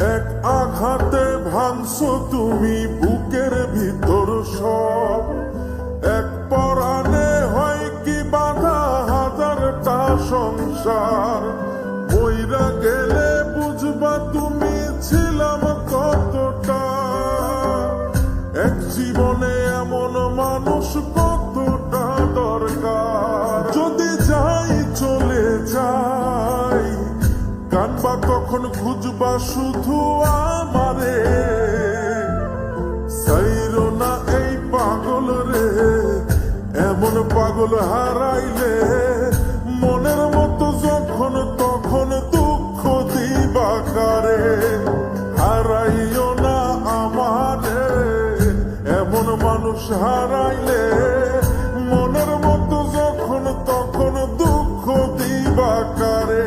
এক আঘাতে ভাঙছো তুমি বুকের ভিতর সব, এক পরাণে হয় কি বাধা হাজারটা সংসার। মইরা গেলে বুঝবা তুমি ছিলাম কতটা, এক জীবনে এমন মানুষ কতটা দরকার। যদি যাই চলে যাই কানবা কখন খুঁজবা শুধু আমারে, সাইরো না এই পাগল রে, এমন পাগল হারাইলে মনের মতো যখন তখন দুঃখ দিবা কারে। হারাইও না আমারে, এমন মানুষ হারাইলে মনের মতো যখন তখন দুঃখ দিবা কারে।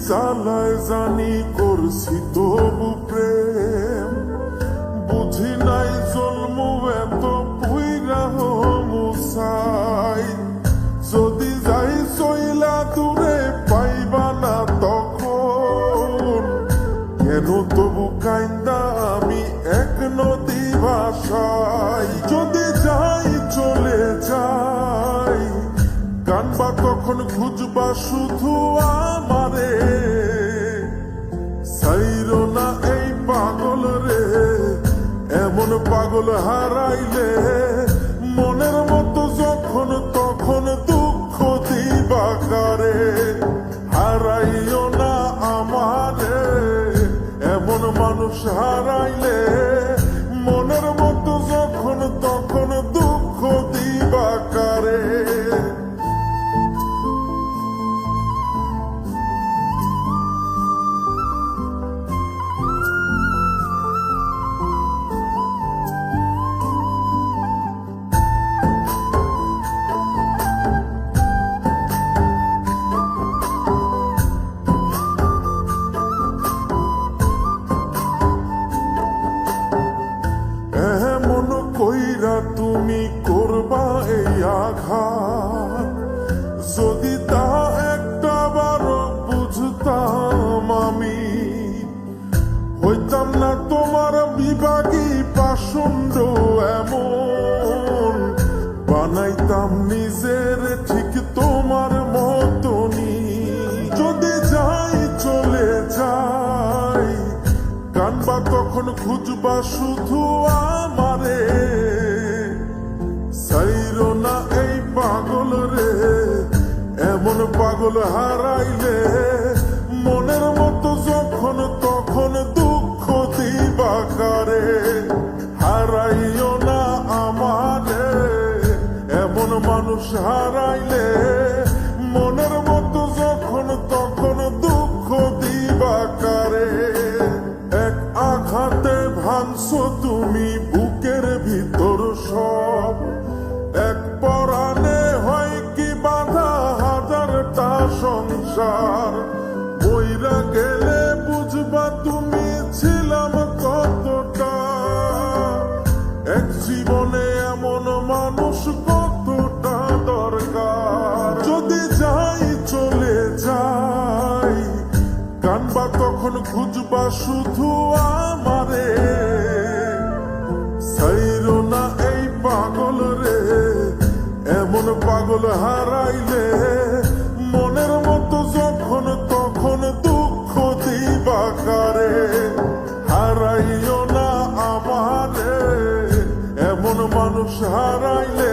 জ্বালায় জানি করছি তবু প্রেম, বুঝি নাই জন্মু এত পুইরা মুসাই। যদি যাই চইলা দূরে পাইবা না তখন, কেন তবু কাইন্দা আমি এক নদী ভাষাই। যদি যাই চলে যাই কানবা কখন খুঁজবা শুধু আমারে, সাইরো না এই পাগল রে, এমন পাগল হারাইলে মনের মতো যখন তখন দুঃখ দিবা কারে। হারাইও না আমারে, এমন মানুষ হারাইলে মনের মতো যখন তখন দুঃখ দিবা কারে। কইরা তুমি করবা এই আঘাত, যদি তা একটা বারো বুঝতাম আমি, হইতাম না তোমার বিভাগী পাষণ্ড এমন, বানাইতাম নিজের ঠিক তোমার মতনি। যদি যাই চলে যাই কানবা তখন খুঁজবা শুধু আমারে, সাইরো না এই পাগল রে, এমন পাগল হারাইলে মনের মতো যখন তখন দুঃখ দিবা কারে। হারাইও না আমারে, এমন মানুষ হারাইলে মনের মতো যখন তখন দুঃখ দিবা কারে। এক আঘাতে ভাঙছো তুমি বুকের ভিতর সব, এক পরাণে হয় কি বাধা হাজারটা সংসার। মইরা গেলে বুঝবা তুমি ছিলাম কতটা, এক জীবনে এমন মানুষ কতটা দরকার। যদি যাই চলে যাই কানবা তখন খুঁজবা শুধু আমারে, সাইরো না এই পাগল রে, এমন পাগল হারাইলে মনের মতো যখন তখন দুঃখ দিবা কারে। হারাইও না আমারে, এমন মানুষ হারাইলে